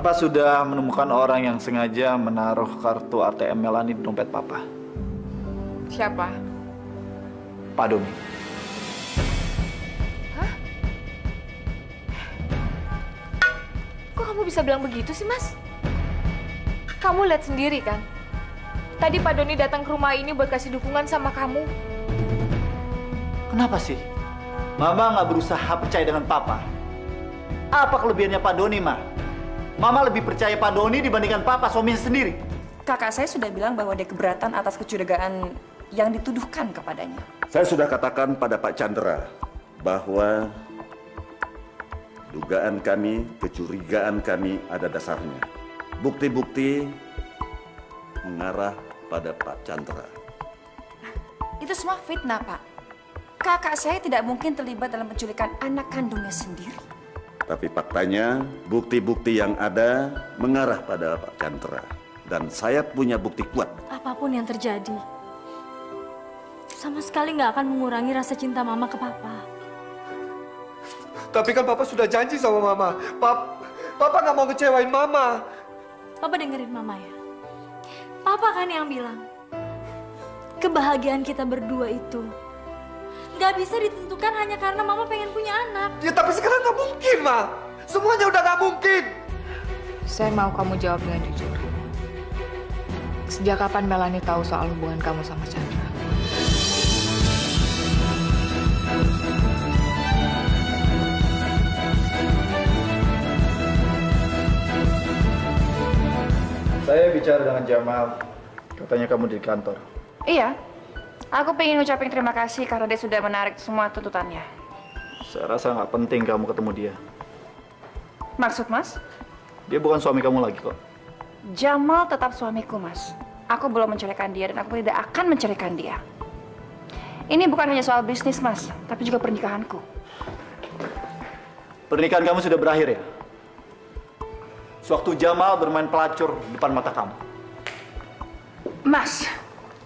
Papa sudah menemukan orang yang sengaja menaruh kartu ATM Melanie di dompet Papa. Siapa? Pak Doni. Hah? Kok kamu bisa bilang begitu sih, Mas? Kamu lihat sendiri kan? Tadi Pak Doni datang ke rumah ini buat kasih dukungan sama kamu. Kenapa sih? Mama nggak berusaha percaya dengan Papa. Apa kelebihannya Pak Doni, Ma? Mama lebih percaya Pak Doni dibandingkan Papa suaminya sendiri. Kakak saya sudah bilang bahwa dia keberatan atas kecurigaan yang dituduhkan kepadanya. Saya sudah katakan pada Pak Chandra bahwa dugaan kami, kecurigaan kami ada dasarnya. Bukti-bukti mengarah pada Pak Chandra. Itu semua fitnah, Pak. Kakak saya tidak mungkin terlibat dalam penculikan anak kandungnya sendiri. Tapi faktanya, bukti-bukti yang ada mengarah pada Pak Chandra. Dan saya punya bukti kuat. Apapun yang terjadi, sama sekali nggak akan mengurangi rasa cinta Mama ke Papa. Tapi kan Papa sudah janji sama Mama. Papa nggak mau kecewain Mama. Papa dengerin Mama ya. Papa kan yang bilang, kebahagiaan kita berdua itu nggak bisa ditentukan hanya karena Mama pengen punya anak. Ya tapi sekarang nggak mungkin, Ma. Semuanya udah nggak mungkin. Saya mau kamu jawab dengan jujur. Sejak kapan Melanie tahu soal hubungan kamu sama Chandra? Saya bicara dengan Jamal. Katanya kamu di kantor. Iya. Aku pengen ucapin terima kasih karena dia sudah menarik semua tuntutannya. Saya rasa nggak penting kamu ketemu dia. Maksud, Mas? Dia bukan suami kamu lagi kok. Jamal tetap suamiku, Mas. Aku belum menceraikan dia dan aku tidak akan menceraikan dia. Ini bukan hanya soal bisnis, Mas, tapi juga pernikahanku. Pernikahan kamu sudah berakhir ya? Sewaktu Jamal bermain pelacur di depan mata kamu. Mas,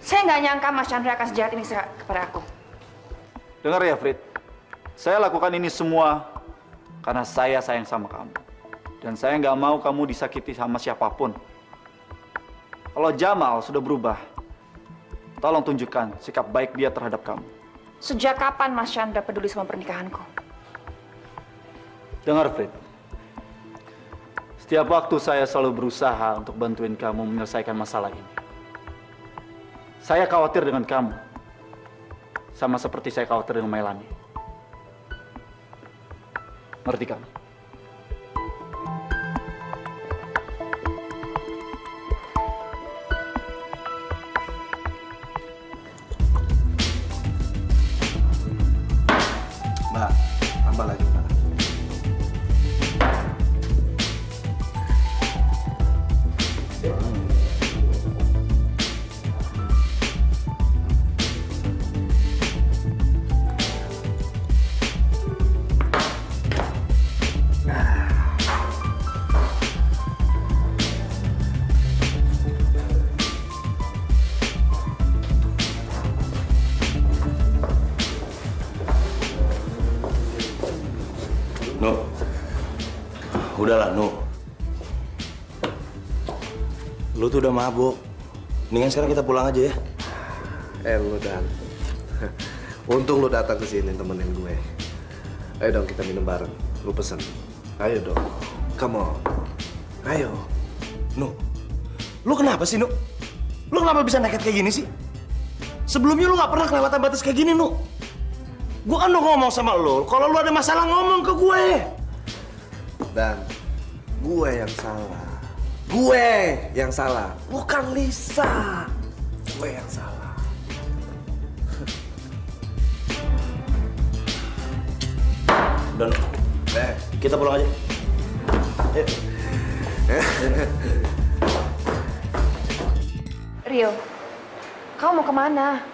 saya nggak nyangka Mas Chandra akan sejahat ini kepada aku. Dengar ya, Frit. Saya lakukan ini semua karena saya sayang sama kamu. Dan saya nggak mau kamu disakiti sama siapapun. Kalau Jamal sudah berubah, tolong tunjukkan sikap baik dia terhadap kamu. Sejak kapan Mas Chandra peduli sama pernikahanku? Dengar, Frit. Setiap waktu saya selalu berusaha untuk bantuin kamu menyelesaikan masalah ini. Saya khawatir dengan kamu. Sama seperti saya khawatir dengan Melanie. Ngerti kamu? Mbak, tambah lagi, Mbak. No, udahlah, No. Lu tuh udah mabuk. Mendingan sekarang kita pulang aja ya. Lu Dan. Untung lu datang ke sini temenin gue. Ayo dong kita minum bareng. Lu pesen. Ayo dong. Come on. Ayo. No, lu kenapa sih, No? Lu kenapa bisa nekat kayak gini sih? Sebelumnya lu nggak pernah kelewatan batas kayak gini, No. Gue kan udah ngomong sama lo, kalau lo ada masalah ngomong ke gue. Dan gue yang salah. Gue yang salah. Bukan Lisa. Gue yang salah. Dan kita pulang aja. Rio, kamu mau kemana?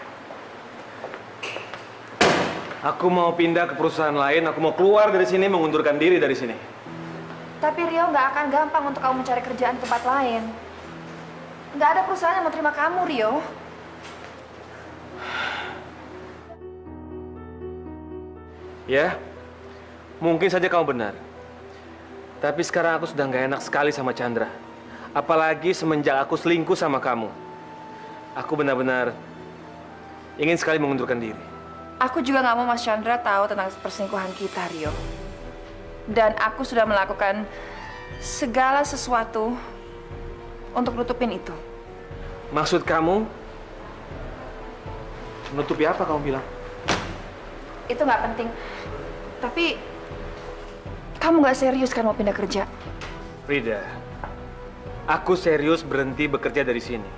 Aku mau pindah ke perusahaan lain, aku mau keluar dari sini, mengundurkan diri dari sini. Tapi Rio nggak akan gampang untuk kamu mencari kerjaan di tempat lain. Nggak ada perusahaan yang mau terima kamu, Rio. Ya, mungkin saja kamu benar. Tapi sekarang aku sudah nggak enak sekali sama Chandra. Apalagi semenjak aku selingkuh sama kamu. Aku benar-benar ingin sekali mengundurkan diri. Aku juga nggak mau Mas Chandra tahu tentang perselingkuhan kita, Rio. Dan aku sudah melakukan segala sesuatu untuk nutupin itu. Maksud kamu? Menutupi apa kamu bilang? Itu nggak penting. Tapi kamu nggak serius kan mau pindah kerja? Frida, aku serius berhenti bekerja dari sini.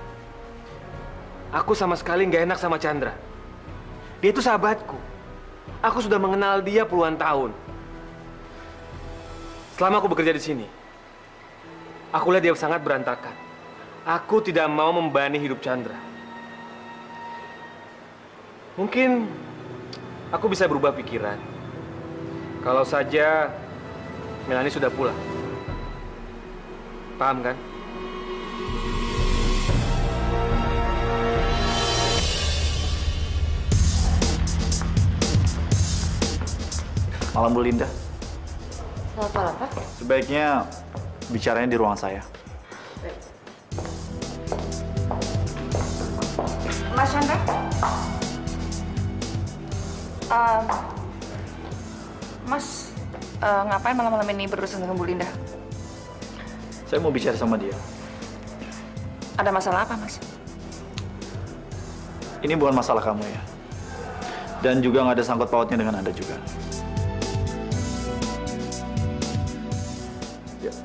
Aku sama sekali nggak enak sama Chandra. Dia itu sahabatku. Aku sudah mengenal dia puluhan tahun. Selama aku bekerja di sini, aku lihat dia sangat berantakan. Aku tidak mau membebani hidup Chandra. Mungkin aku bisa berubah pikiran. Kalau saja Melanie sudah pulang. Paham kan? Malam Bu Linda. Selamat malam, Pak. Sebaiknya bicaranya di ruang saya. Mas Chandra? Mas, ngapain malam-malam ini berurusan dengan Bu Linda? Saya mau bicara sama dia. Ada masalah apa, Mas? Ini bukan masalah kamu ya. Dan juga nggak ada sangkut pautnya dengan Anda juga. Ya.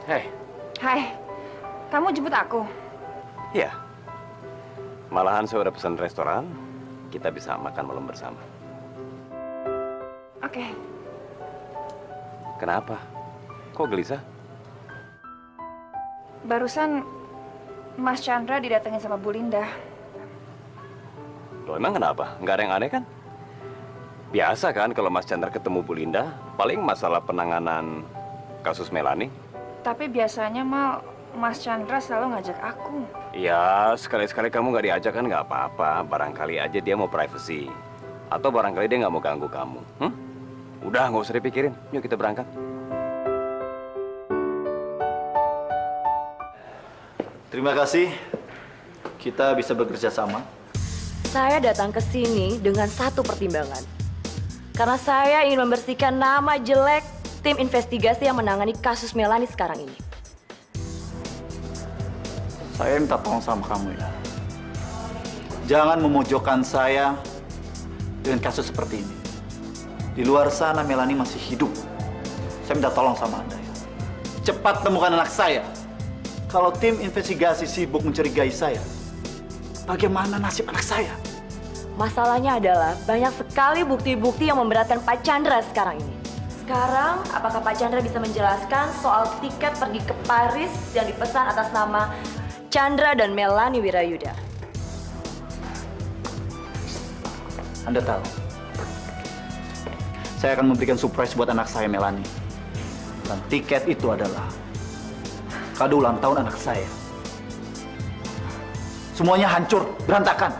Hei, Hai, kamu jemput aku? Iya. Malahan saya udah pesan restoran, kita bisa makan malam bersama. Oke. Kenapa? Kok gelisah? Barusan Mas Chandra didatengin sama Bu Linda. Loh, emang kenapa? Nggak ada yang aneh kan? Biasa kan kalau Mas Chandra ketemu Bu Linda, paling masalah penanganan kasus Melanie. Tapi biasanya Mas Chandra selalu ngajak aku. Ya, sekali-sekali kamu nggak diajak kan nggak apa-apa. Barangkali aja dia mau privacy. Atau barangkali dia nggak mau ganggu kamu. Udah, nggak usah dipikirin. Yuk kita berangkat. Terima kasih. Kita bisa bekerja sama. Saya datang ke sini dengan satu pertimbangan. Karena saya ingin membersihkan nama jelek tim investigasi yang menangani kasus Melanie sekarang ini. Saya minta tolong sama kamu ya. Jangan memojokkan saya dengan kasus seperti ini. Di luar sana Melanie masih hidup. Saya minta tolong sama Anda ya. Cepat temukan anak saya. Kalau tim investigasi sibuk mencurigai saya, bagaimana nasib anak saya? Masalahnya adalah banyak sekali bukti-bukti yang memberatkan Pak Chandra sekarang ini. Sekarang, apakah Pak Chandra bisa menjelaskan soal tiket pergi ke Paris yang dipesan atas nama Chandra dan Melanie Wirayuda? Anda tahu, saya akan memberikan surprise buat anak saya, Melanie. Dan tiket itu adalah kado ulang tahun anak saya. Semuanya hancur, berantakan.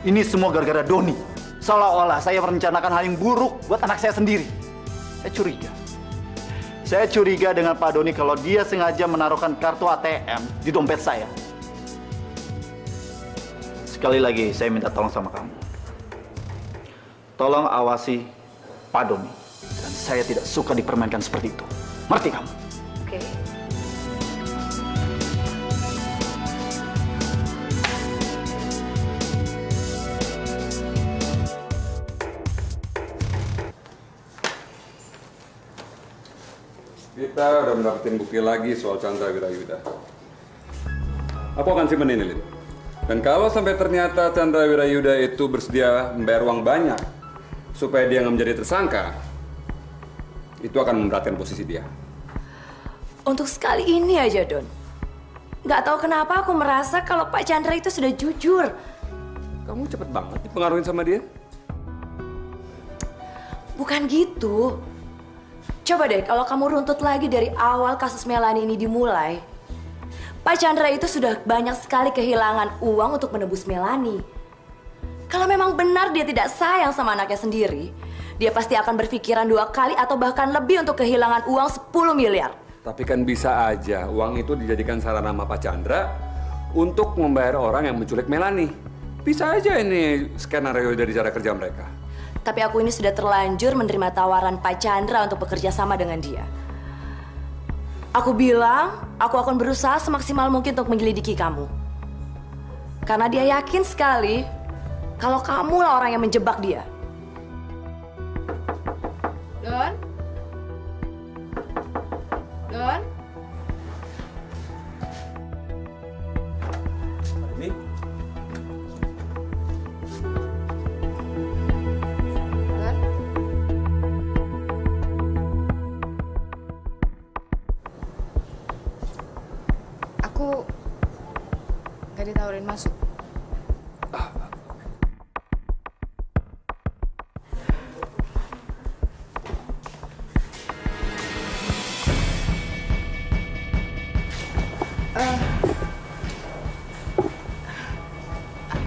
Ini semua gara-gara Doni. Seolah-olah saya merencanakan hal yang buruk buat anak saya sendiri. Saya curiga. Saya curiga dengan Pak Doni kalau dia sengaja menaruhkan kartu ATM di dompet saya. Sekali lagi, saya minta tolong sama kamu. Tolong awasi Pak Doni. Dan saya tidak suka dipermainkan seperti itu. Ngerti kamu? Oke. Kita udah mendapatkan bukti lagi soal Chandra Wirayuda. Aku akan simpen ini, Lin. Dan kalau sampai ternyata Chandra Wirayuda itu bersedia membayar uang banyak supaya dia nggak menjadi tersangka, itu akan memberatkan posisi dia. Untuk sekali ini aja, Don. Nggak tahu kenapa aku merasa kalau Pak Chandra itu sudah jujur. Kamu cepet banget dipengaruhin sama dia. Bukan gitu. Coba deh, kalau kamu runtut lagi dari awal kasus Melanie ini dimulai, Pak Chandra itu sudah banyak sekali kehilangan uang untuk menebus Melanie. Kalau memang benar dia tidak sayang sama anaknya sendiri, dia pasti akan berpikiran 2 kali atau bahkan lebih untuk kehilangan uang 10 miliar. Tapi kan bisa aja uang itu dijadikan sarana sama Pak Chandra untuk membayar orang yang menculik Melanie. Bisa aja ini skenario dari cara kerja mereka. Tapi aku ini sudah terlanjur menerima tawaran Pak Chandra untuk bekerja sama dengan dia. Aku bilang, aku akan berusaha semaksimal mungkin untuk menyelidiki kamu. Karena dia yakin sekali kalau kamulah orang yang menjebak dia. Don? Don? Ini Don? Aku gak ditawarin masuk.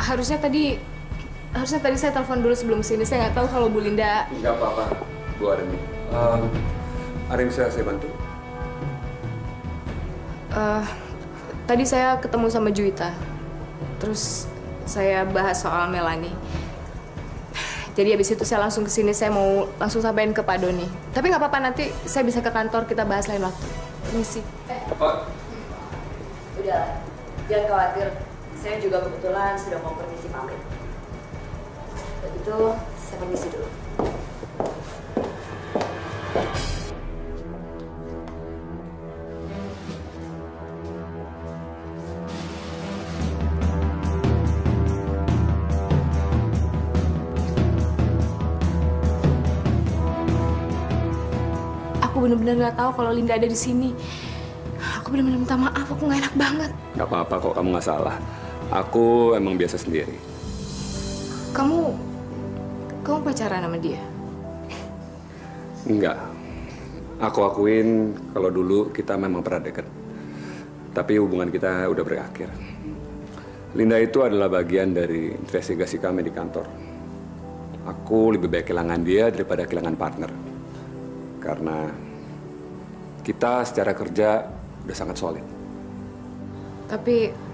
Harusnya tadi saya telepon dulu sebelum sini. Saya nggak tahu kalau Bu Linda. nggak apa-apa, Bu Aremi. Ada yang bisa saya bantu? Tadi saya ketemu sama Juwita. Terus saya bahas soal Melanie. Jadi habis itu saya langsung ke sini. Saya mau langsung sampaikan ke Pak Doni. Tapi nggak apa-apa, nanti saya bisa ke kantor, kita bahas lain waktu. Permisi. Udah, jangan khawatir. Saya juga kebetulan sudah mau permisi pamit. Begitu, saya permisi dulu. Aku benar-benar nggak tahu kalau Linda ada di sini. Aku benar-benar minta maaf. Aku nggak enak banget. Nggak apa-apa kok, kamu nggak salah. Aku emang biasa sendiri. Kamu pacaran sama dia? Enggak. Aku akuin kalau dulu kita memang pernah dekat. Tapi hubungan kita udah berakhir. Linda itu adalah bagian dari investigasi kami di kantor. Aku lebih baik kehilangan dia daripada kehilangan partner. Karena kita secara kerja udah sangat solid. Tapi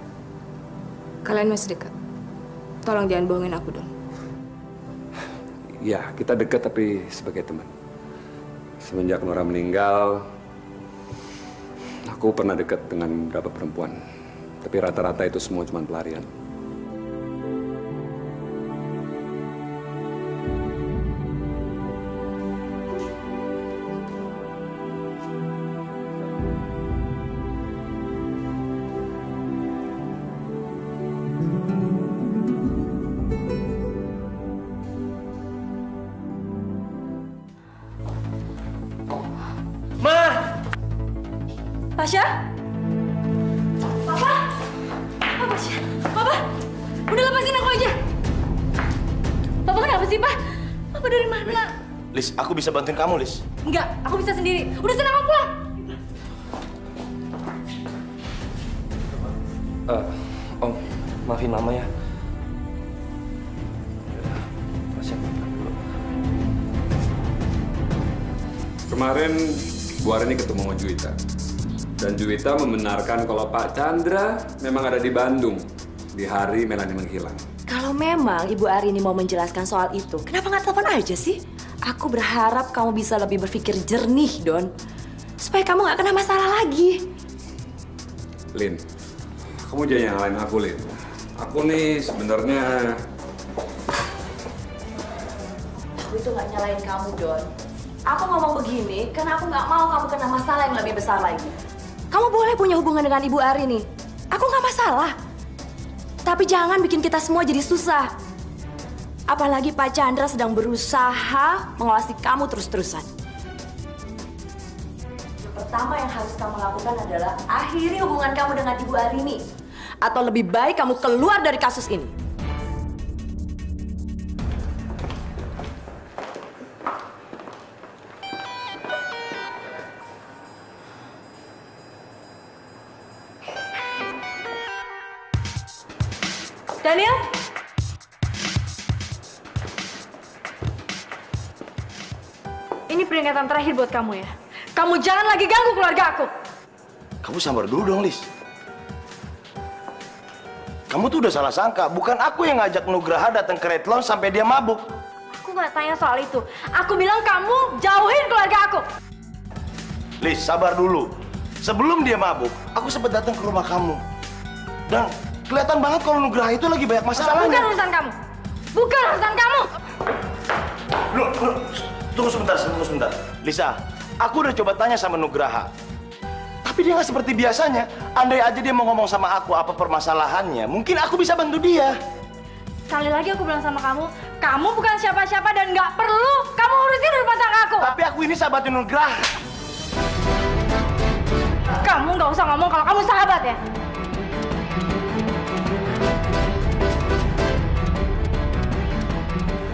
kalian masih dekat. Tolong jangan bohongin aku dong. Ya, kita dekat tapi sebagai teman. Semenjak Nora meninggal, aku pernah dekat dengan beberapa perempuan. Tapi rata-rata itu semua cuma pelarian. Tasya? Papa? Apa sih? Papa? Udah lepasin aku aja. Papa kenapa sih, Pak? Papa dari mana? Lis, aku bisa bantuin kamu, Lis. Enggak, aku bisa sendiri. Udah sana kamu pulang. Om, maafin Mama ya. Tasya makan dulu. Kemarin Bu Arini ketemu sama Juwita. Dan Juwita membenarkan kalau Pak Chandra memang ada di Bandung di hari Melani menghilang. Kalau memang Ibu Arini mau menjelaskan soal itu, kenapa nggak telepon aja sih? Aku berharap kamu bisa lebih berpikir jernih, Don. Supaya kamu nggak kena masalah lagi. Lin, kamu jangan nyalain aku, Lin. Aku nih sebenarnya... Aku itu nggak nyalain kamu, Don. Aku ngomong begini karena aku nggak mau kamu kena masalah yang lebih besar lagi. Kamu boleh punya hubungan dengan Ibu Arini. Aku nggak masalah. Tapi jangan bikin kita semua jadi susah. Apalagi Pak Chandra sedang berusaha mengawasi kamu terus-terusan. Yang pertama yang harus kamu lakukan adalah akhiri hubungan kamu dengan Ibu Arini. Atau lebih baik kamu keluar dari kasus ini. Daniel? Ini peringatan terakhir buat kamu ya. Kamu jangan lagi ganggu keluarga aku. Kamu sabar dulu dong, Lis. Kamu tuh udah salah sangka. Bukan aku yang ngajak Nugraha datang ke Red Lounge sampai dia mabuk. Aku nggak tanya soal itu. Aku bilang kamu jauhin keluarga aku. Lis, sabar dulu. Sebelum dia mabuk, aku sempat datang ke rumah kamu. Dan kelihatan banget kalau Nugraha itu lagi banyak masalahnya. Bukan urusan kamu. Bukan urusan kamu. Loh, tunggu sebentar. Lisa, aku udah coba tanya sama Nugraha. Tapi dia nggak seperti biasanya. Andai aja dia mau ngomong sama aku apa permasalahannya, mungkin aku bisa bantu dia. Sekali lagi aku bilang sama kamu, kamu bukan siapa-siapa dan nggak perlu kamu urusin rumah tangga aku. Tapi aku ini sahabatnya Nugraha. Kamu nggak usah ngomong kalau kamu sahabat ya.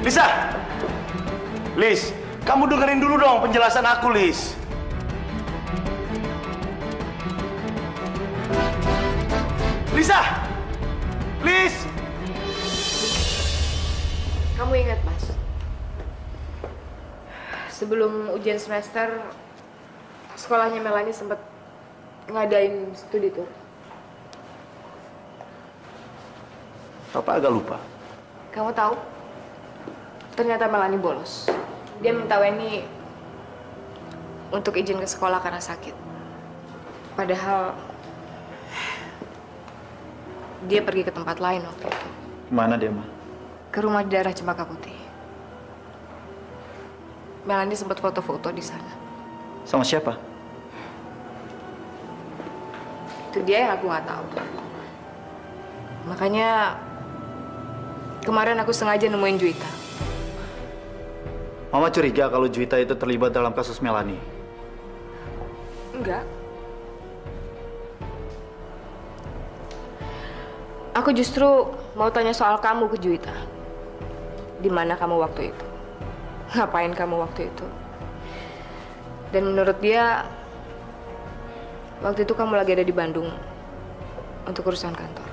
Lisa! Lis, kamu dengerin dulu dong penjelasan aku, Lis. Lisa! Lis! Kamu ingat, Mas? Sebelum ujian semester, sekolahnya Melani sempat ngadain studi tour. Papa agak lupa. Kamu tahu? Ternyata Melani bolos. Dia minta Weni untuk izin ke sekolah karena sakit. Padahal dia pergi ke tempat lain waktu itu. Kemana dia, Ma? Ke rumah di daerah Cempaka Putih. Melani sempat foto-foto di sana. Sama siapa? Itu dia yang aku nggak tahu. Makanya kemarin aku sengaja nemuin Juwita. Mama curiga kalau Juwita itu terlibat dalam kasus Melani. Enggak. Aku justru mau tanya soal kamu ke Juwita. Di mana kamu waktu itu? Ngapain kamu waktu itu? Dan menurut dia, waktu itu kamu lagi ada di Bandung untuk urusan kantor.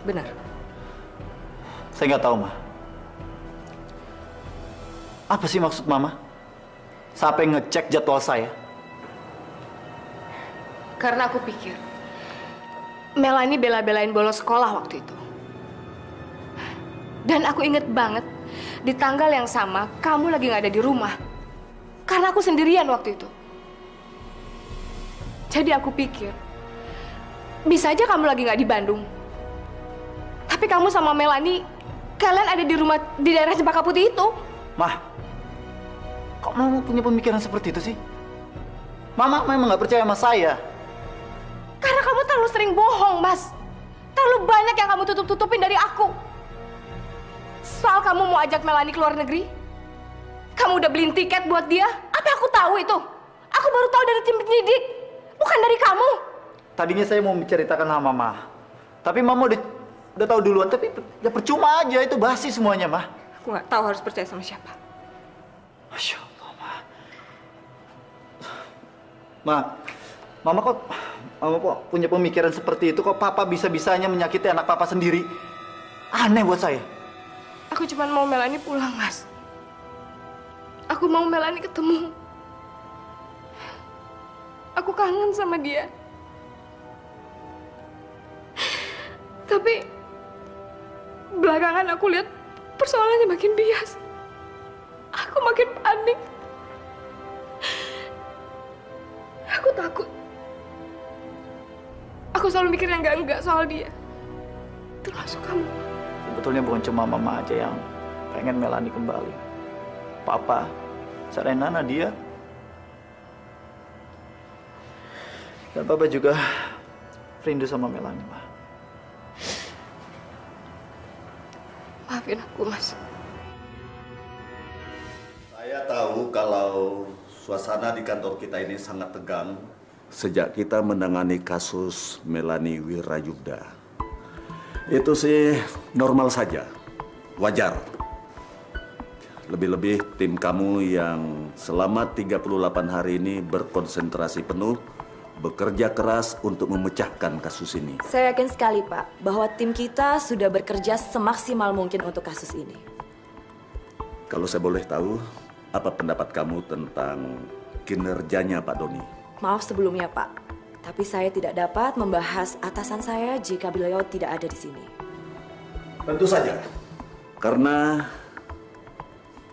Benar? Saya nggak tahu, Ma. Apa sih maksud Mama? Sampai ngecek jadwal saya? Karena aku pikir Melani bela-belain bolos sekolah waktu itu. Dan aku inget banget, di tanggal yang sama, kamu lagi nggak ada di rumah. Karena aku sendirian waktu itu. Jadi aku pikir, bisa aja kamu lagi nggak di Bandung. Tapi kamu sama Melani, kalian ada di rumah di daerah Cempaka Putih itu. Mah, kok Mama punya pemikiran seperti itu sih? Mama memang nggak percaya sama saya. Karena kamu terlalu sering bohong, Mas. Terlalu banyak yang kamu tutup-tutupin dari aku. Soal kamu mau ajak Melani ke luar negeri, kamu udah beliin tiket buat dia. Apa aku tahu itu? Aku baru tahu dari tim penyidik. bukan dari kamu. Tadinya saya mau menceritakan sama Mama. Tapi Mama udah tahu duluan, tapi ya percuma aja, itu basi semuanya, Ma. Aku nggak tahu harus percaya sama siapa. Masya Allah, Ma. Mama kok punya pemikiran seperti itu? Kok Papa bisa-bisanya menyakiti anak Papa sendiri? Aneh buat saya. Aku cuma mau Melanie pulang, Mas. Aku mau Melanie ketemu. Aku kangen sama dia. Tapi belakangan aku lihat persoalannya makin bias. Aku makin panik. Aku takut. Aku selalu mikir yang enggak soal dia. Termasuk kamu. Sebetulnya bukan cuma Mama aja yang pengen Melanie kembali. Papa, Serena, Nadia. Dan Papa juga rindu sama Melanie, Ma. Maafin aku, Mas. Saya tahu kalau suasana di kantor kita ini sangat tegang sejak kita menangani kasus Melanie Wirayuda. Itu sih normal saja, wajar. Lebih-lebih tim kamu yang selama 38 hari ini berkonsentrasi penuh, bekerja keras untuk memecahkan kasus ini. Saya yakin sekali, Pak, bahwa tim kita sudah bekerja semaksimal mungkin untuk kasus ini. Kalau saya boleh tahu, apa pendapat kamu tentang kinerjanya Pak Doni? Maaf sebelumnya, Pak, tapi saya tidak dapat membahas atasan saya jika beliau tidak ada di sini. Tentu saja, karena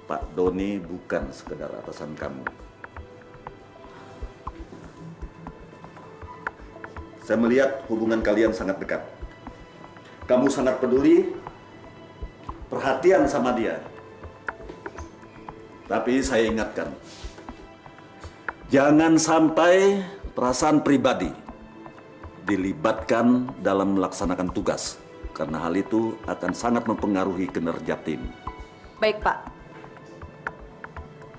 Pak Doni bukan sekedar atasan kamu. Saya melihat hubungan kalian sangat dekat. Kamu sangat peduli, perhatian sama dia. Tapi saya ingatkan, jangan sampai perasaan pribadi dilibatkan dalam melaksanakan tugas, karena hal itu akan sangat mempengaruhi kinerja tim. Baik, Pak.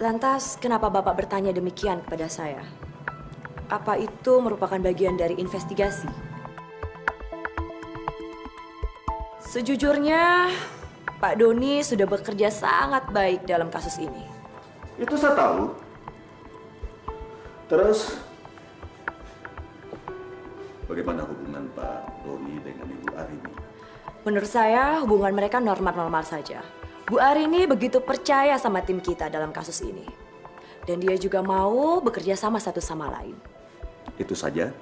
Lantas, kenapa Bapak bertanya demikian kepada saya? Apa itu merupakan bagian dari investigasi? Sejujurnya, Pak Doni sudah bekerja sangat baik dalam kasus ini. Itu saya tahu. Terus, bagaimana hubungan Pak Doni dengan Ibu Arini? Menurut saya, hubungan mereka normal-normal saja. Bu Arini begitu percaya sama tim kita dalam kasus ini. Dan dia juga mau bekerja sama satu sama lain. Itu saja?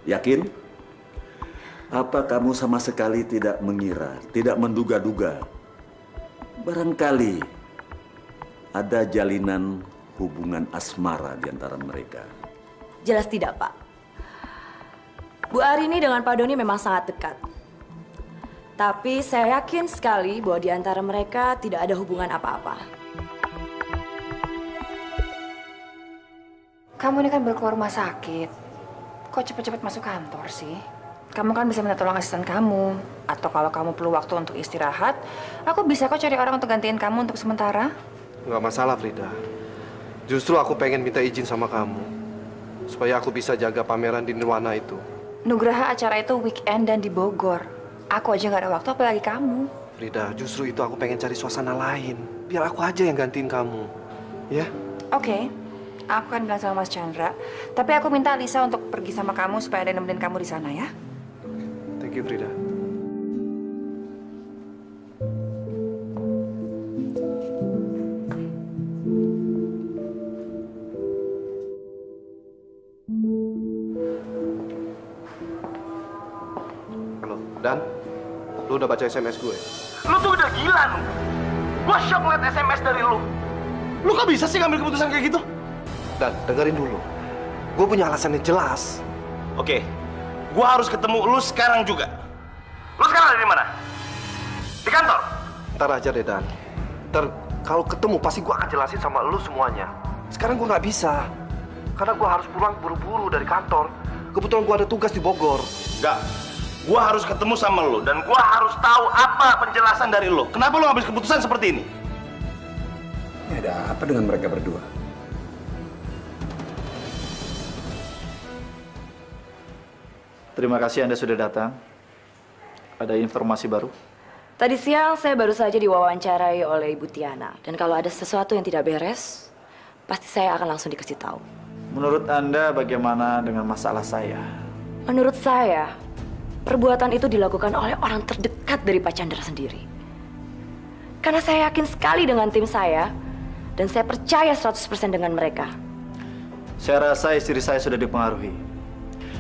Yakin? Apa kamu sama sekali tidak mengira, tidak menduga-duga? Barangkali ada jalinan hubungan asmara di antara mereka. Jelas tidak, Pak. Bu Arini dengan Pak Doni memang sangat dekat. Tapi saya yakin sekali bahwa di antara mereka tidak ada hubungan apa-apa. Kamu ini kan baru keluar rumah sakit. Kok cepet-cepet masuk kantor sih? Kamu kan bisa minta tolong asisten kamu. Atau kalau kamu perlu waktu untuk istirahat, aku bisa kok cari orang untuk gantiin kamu untuk sementara. Nggak masalah, Frida. Justru aku pengen minta izin sama kamu. Supaya aku bisa jaga pameran di Nirwana itu. Nugraha acara itu weekend dan di Bogor. Aku aja nggak ada waktu, apalagi kamu. Frida, justru itu aku pengen cari suasana lain. Biar aku aja yang gantiin kamu. Ya? Oke. Aku kan bilang sama Mas Chandra, tapi aku minta Lisa untuk pergi sama kamu supaya ada nemenin kamu di sana ya. Thank you, Frida. Halo, Dan? Lu udah baca SMS gue? Lu tuh udah gila, lu. Gua shock ngeliat SMS dari lu. Lu kok bisa sih ngambil keputusan kayak gitu? Dan, dengerin dulu. Gue punya alasan yang jelas. Oke, gua harus ketemu lu sekarang juga. Lu sekarang ada di mana? Di kantor? Ntar aja deh, Dan. Ntar kalau ketemu pasti gue akan jelasin sama lu semuanya. Sekarang gue nggak bisa. Karena gue harus pulang buru-buru dari kantor. Kebetulan gue ada tugas di Bogor. Enggak. Gua harus ketemu sama lu dan gua harus tahu apa penjelasan dari lu. Kenapa lu ngambil keputusan seperti ini? Ada apa dengan mereka berdua? Terima kasih Anda sudah datang. Ada informasi baru? Tadi siang saya baru saja diwawancarai oleh Ibu Tiana. Dan kalau ada sesuatu yang tidak beres, pasti saya akan langsung dikasih tahu. Menurut Anda bagaimana dengan masalah saya? Menurut saya, perbuatan itu dilakukan oleh orang terdekat dari Pak Chandra sendiri. Karena saya yakin sekali dengan tim saya, dan saya percaya 100% dengan mereka. Saya rasa istri saya sudah dipengaruhi.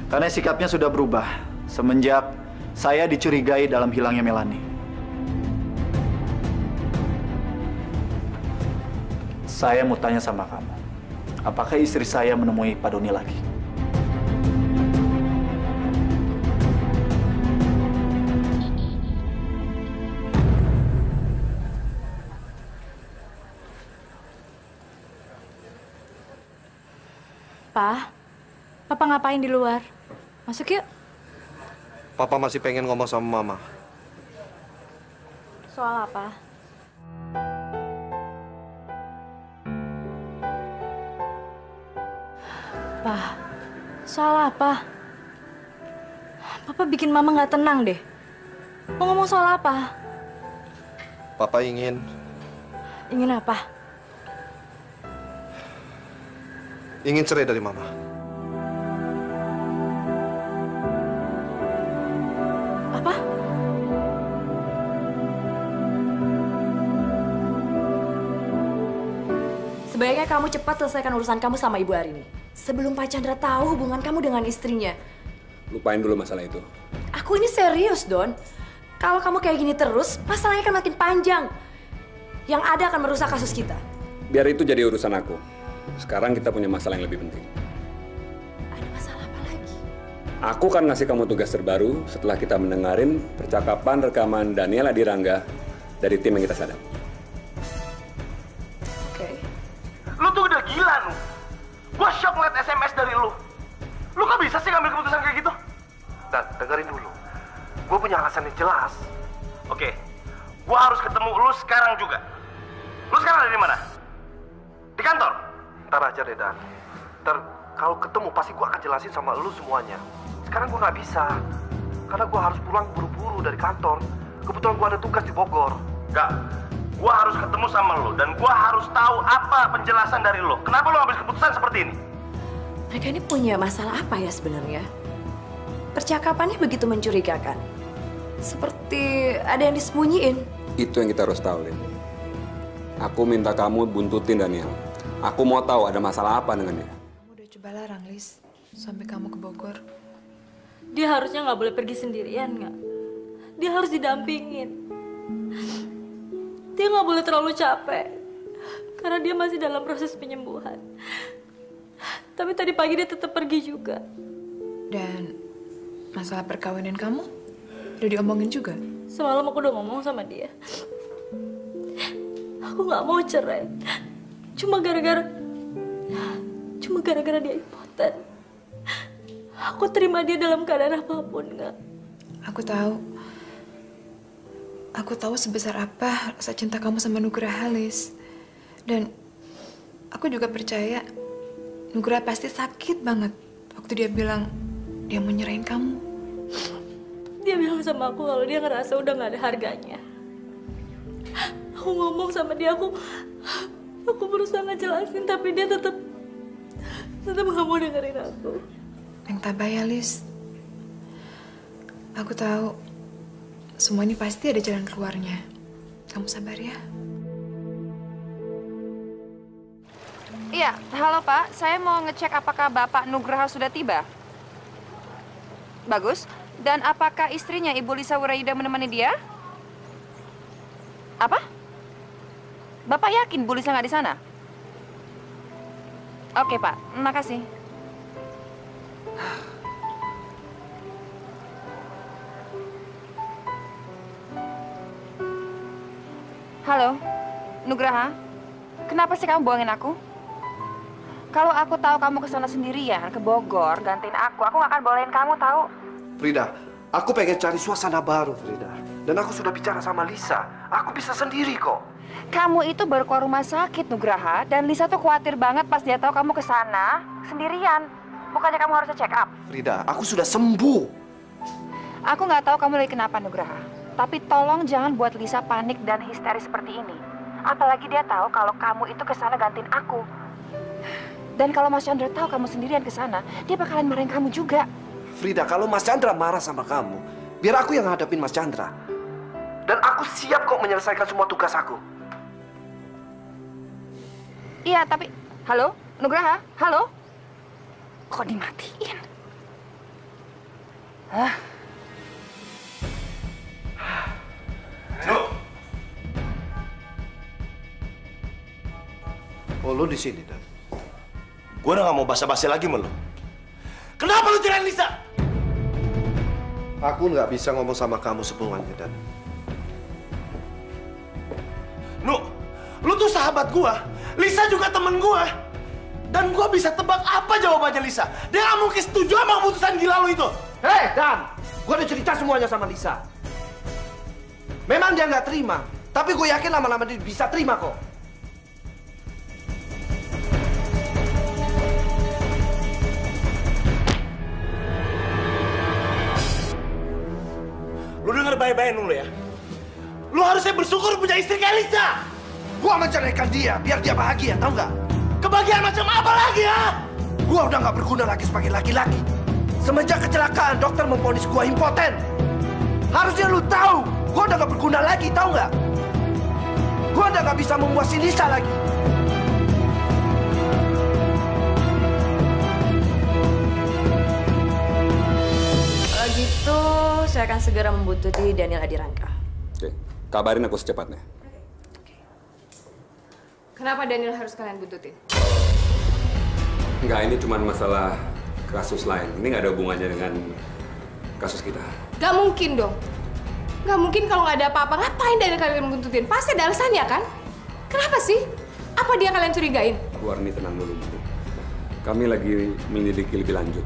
Karena sikapnya sudah berubah semenjak saya dicurigai dalam hilangnya Melanie. Saya mau tanya sama kamu, apakah istri saya menemui Pak Doni lagi? Pa, Papa ngapain di luar? Masuk yuk. Papa masih pengen ngomong sama Mama. Soal apa? Pa, soal apa? Papa bikin Mama nggak tenang deh. Mau ngomong soal apa? Papa ingin apa? Ingin cerai dari Mama. Apa? Sebaiknya kamu cepat selesaikan urusan kamu sama Ibu Arini. Sebelum Pak Chandra tahu hubungan kamu dengan istrinya. Lupain dulu masalah itu. Aku ini serius, Don. Kalau kamu kayak gini terus, masalahnya akan makin panjang. Yang ada akan merusak kasus kita. Biar itu jadi urusan aku. Sekarang kita punya masalah yang lebih penting. Ada masalah apa lagi? Aku akan ngasih kamu tugas terbaru setelah kita mendengarin percakapan rekaman Daniel Adirangga dari tim yang kita sadap. Oke. Lu tuh udah gila, Nu. Gua shock ngeliat SMS dari lu. Lu kok bisa sih ngambil keputusan kayak gitu? Dan dengerin dulu. Gua punya alasan yang jelas. Oke. Gua harus ketemu lu sekarang juga. Lu sekarang ada di mana? Di kantor? Ntar aja deh, Dan. Ntar kalau ketemu pasti gua akan jelasin sama lu semuanya. Sekarang gua nggak bisa. Karena gua harus pulang buru-buru dari kantor. Kebetulan gua ada tugas di Bogor. Nggak. Gua harus ketemu sama lu dan gua harus tahu apa penjelasan dari lu. Kenapa lu ambil keputusan seperti ini? Mereka ini punya masalah apa ya sebenarnya? Percakapannya begitu mencurigakan. Seperti ada yang disembunyiin. Itu yang kita harus tahu, Lin. Aku minta kamu buntutin Daniel. Aku mau tahu ada masalah apa dengan dia. Kamu udah coba larang, Lis, sampai kamu ke Bogor. Dia harusnya nggak boleh pergi sendirian, nggak? Dia harus didampingin. Dia nggak boleh terlalu capek, karena dia masih dalam proses penyembuhan. Tapi tadi pagi dia tetap pergi juga. Dan masalah perkawinan kamu udah diomongin juga? Semalam aku udah ngomong sama dia. Aku nggak mau cerai. Cuma gara-gara dia impoten. Aku terima dia dalam keadaan apapun, nggak? Aku tahu sebesar apa rasa cinta kamu sama Nugraha, Lis. Dan aku juga percaya Nugraha pasti sakit banget waktu dia bilang dia mau nyerahin kamu. Dia bilang sama aku kalau dia ngerasa udah nggak ada harganya. Aku ngomong sama dia, aku berusaha ngejelasin, tapi dia tetap nggak mau dengerin aku. Yang tabah ya, Lis. Aku tahu semua ini pasti ada jalan keluarnya. Kamu sabar ya. Iya, halo Pak. Saya mau ngecek apakah Bapak Nugraha sudah tiba. Bagus. Dan apakah istrinya Ibu Lisa Wirayuda menemani dia? Apa? Bapak yakin Bu Lisa nggak di sana? Oke Pak, makasih. Halo, Nugraha. Kenapa sih kamu bohongin aku? Kalau aku tahu kamu ke sana sendirian, ke Bogor, gantiin aku nggak akan bolehin kamu tahu. Frida, aku pengen cari suasana baru, Frida. Dan aku sudah bicara sama Lisa. Aku bisa sendiri kok. Kamu itu baru keluar rumah sakit, Nugraha. Dan Lisa tuh khawatir banget pas dia tahu kamu ke sana sendirian. Bukannya kamu harusnya check up? Frida, aku sudah sembuh. Aku nggak tahu kamu lagi kenapa, Nugraha. Tapi tolong jangan buat Lisa panik dan histeris seperti ini. Apalagi dia tahu kalau kamu itu kesana gantiin aku. Dan kalau Mas Chandra tahu kamu sendirian kesana, dia bakalan marahin kamu juga. Frida, kalau Mas Chandra marah sama kamu, biar aku yang hadapin Mas Chandra. Dan aku siap kok menyelesaikan semua tugas aku. Iya, tapi... Halo? Nugraha? Halo? Kok dimatiin? Hah? Oh, lu di sini, Dan? Gue udah gak mau basa-basi lagi sama lu. Kenapa lu cerain Lisa? Aku nggak bisa ngomong sama kamu semuanya, Dan. Lu tuh sahabat gua. Lisa juga temen gua. Dan gua bisa tebak apa jawabannya Lisa. Dia nggak mungkin setuju sama keputusan gila lu itu. Hei, Dan! Gua udah cerita semuanya sama Lisa. Memang dia nggak terima, tapi gue yakin lama-lama dia bisa terima kok. Lu denger baik-baik dulu ya. Lu harusnya bersyukur punya istri kayak Lisa. Gua menceraikan dia biar dia bahagia, tahu nggak? Kebahagiaan macam apa lagi ya? Gua udah nggak berguna lagi sebagai laki-laki. Semenjak kecelakaan, dokter memvonis gua impoten. Harusnya lu tahu, gua udah nggak berguna lagi, tahu nggak? Gua udah nggak bisa memuasi Lisa lagi. Kalau gitu, saya akan segera membuntuti Daniel Adirangka. Oke, kabarin aku secepatnya. Kenapa Daniel harus kalian buntutin? Enggak, ini cuma masalah kasus lain. Ini nggak ada hubungannya dengan kasus kita. Gak mungkin dong. Gak mungkin kalau nggak ada apa-apa. Ngapain Daniel kalian buntutin? Pasti ada alasannya kan? Kenapa sih? Apa dia kalian curigain? Bu Arni, tenang dulu, Bu. Kami lagi menyelidiki lebih lanjut.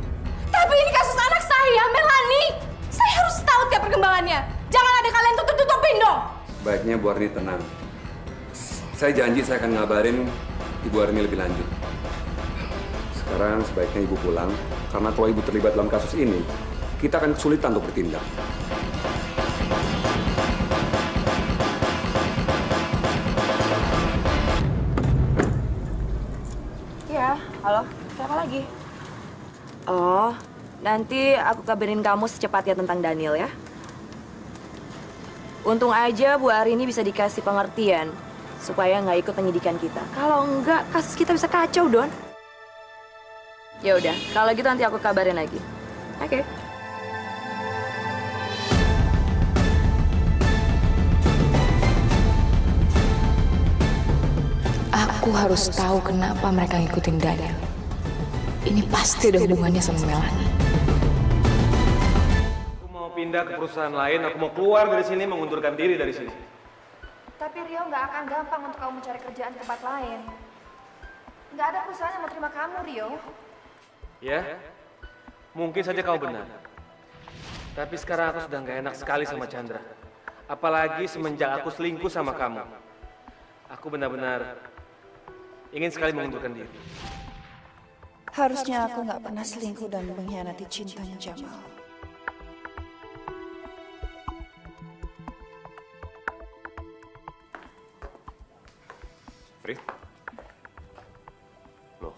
Tapi ini kasus anak saya, Melanie. Saya harus tahu tiap perkembangannya. Jangan ada kalian tutup-tutupin dong. Sebaiknya Bu Arni tenang. Saya janji saya akan ngabarin Ibu Arni lebih lanjut. Sekarang sebaiknya Ibu pulang, karena kalau Ibu terlibat dalam kasus ini, kita akan kesulitan untuk bertindak. Ya, halo. Siapa lagi? Oh, nanti aku kabarin kamu secepatnya tentang Daniel ya. Untung aja Bu Arini bisa dikasih pengertian supaya nggak ikut penyidikan kita. Kalau enggak, kasus kita bisa kacau, Don. Ya udah, kalau gitu nanti aku kabarin lagi. Oke. Aku harus tahu kenapa mereka ngikutin Daniel. Ini pasti ada hubungannya sama Melanie. Aku mau pindah ke perusahaan lain, aku mau keluar dari sini, mengundurkan diri dari sini. Tapi Rio nggak akan gampang untuk kamu mencari kerjaan di tempat lain. Nggak ada perusahaan yang mau terima kamu, Rio. Ya, mungkin saja kamu benar. Tapi sekarang aku sudah nggak enak sekali sama Chandra. Apalagi semenjak aku selingkuh sama kamu. Aku benar-benar ingin sekali mengundurkan diri. Harusnya aku nggak pernah selingkuh dan mengkhianati cintanya Jamal. Frit? Loh,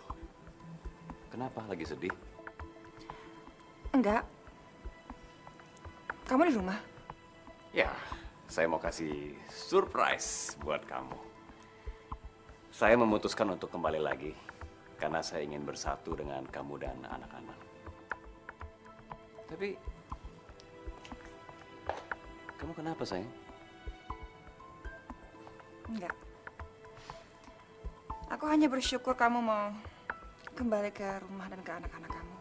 kenapa lagi sedih? Enggak. Kamu di rumah? Ya, saya mau kasih surprise buat kamu. Saya memutuskan untuk kembali lagi karena saya ingin bersatu dengan kamu dan anak-anak. Tapi, kamu kenapa, sayang? Enggak. Aku hanya bersyukur kamu mau kembali ke rumah dan ke anak-anak kamu.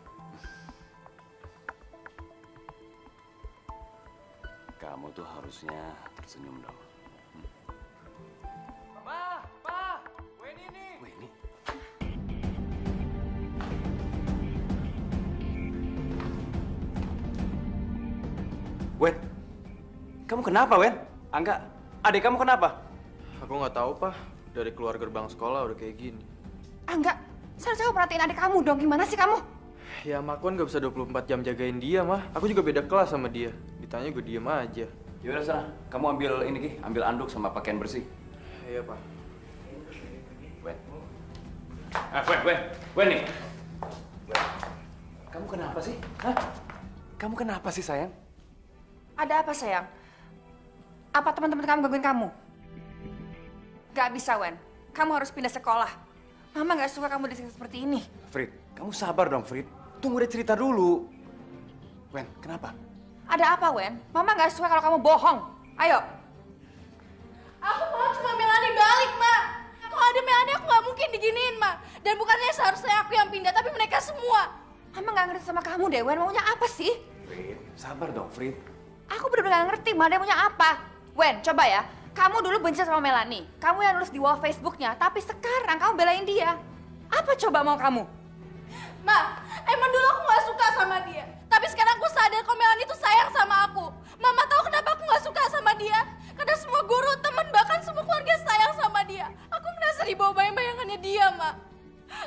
Kamu tuh harusnya tersenyum dong. Pa, Weni nih. Weni? Wen, kamu kenapa, Wen? Angga, adik kamu kenapa? Aku nggak tahu, Pak. Dari keluar gerbang sekolah udah kayak gini. Enggak. Seharusnya kamu perhatiin adik kamu dong. Gimana sih kamu? Ya, Mak kan gak bisa 24 jam jagain dia, mah. Aku juga beda kelas sama dia. Ditanya gue diem aja. Yaudah sana, kamu ambil ini Ki, ambil anduk sama pakaian bersih. Iya, Pak. Wen. Wen nih. Kamu kenapa sih? Hah? Kamu kenapa sih, sayang? Ada apa, sayang? Apa teman-teman kamu gangguin kamu? Gak bisa, Wen. Kamu harus pindah sekolah. Mama gak suka kamu disiksa seperti ini. Frit, kamu sabar dong, Frit. Tunggu dia cerita dulu. Wen, kenapa? Ada apa, Wen? Mama gak suka kalau kamu bohong. Ayo. Aku mau cuma Melani balik, Ma. Kalau ada Melani aku gak mungkin diginiin, Ma. Dan bukannya seharusnya aku yang pindah, tapi mereka semua. Mama gak ngerti sama kamu deh, Wen. Maunya apa sih? Frit, sabar dong, Frit. Aku bener-bener gak ngerti, Ma. Dia maunya apa? Wen, coba ya. Kamu dulu benci sama Melani. Kamu yang nulis di wall Facebooknya. Tapi sekarang kamu belain dia. Apa coba mau kamu? Ma, emang dulu aku gak suka sama dia. Tapi sekarang aku sadar kalau Melani itu sayang sama aku. Mama tahu kenapa aku gak suka sama dia? Karena semua guru, teman, bahkan semua keluarga sayang sama dia. Aku merasa dibawa bayang-bayangannya dia, Ma.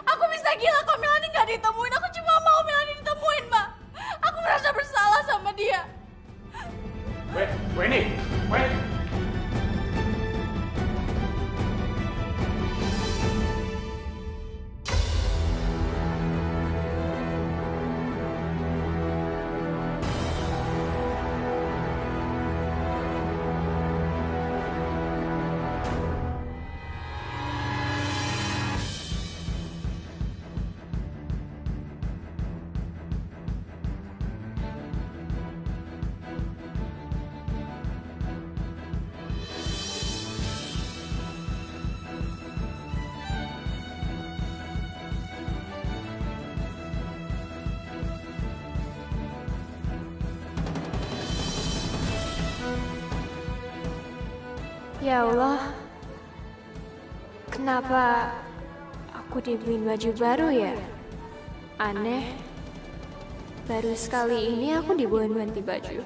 Aku bisa gila kalau Melani gak ditemuin. Aku cuma mau Melani ditemuin, Ma. Aku merasa bersalah sama dia. Weni. Ya Allah, kenapa aku dibeliin baju baru ya? Aneh, baru sekali ini aku dibawain ganti baju.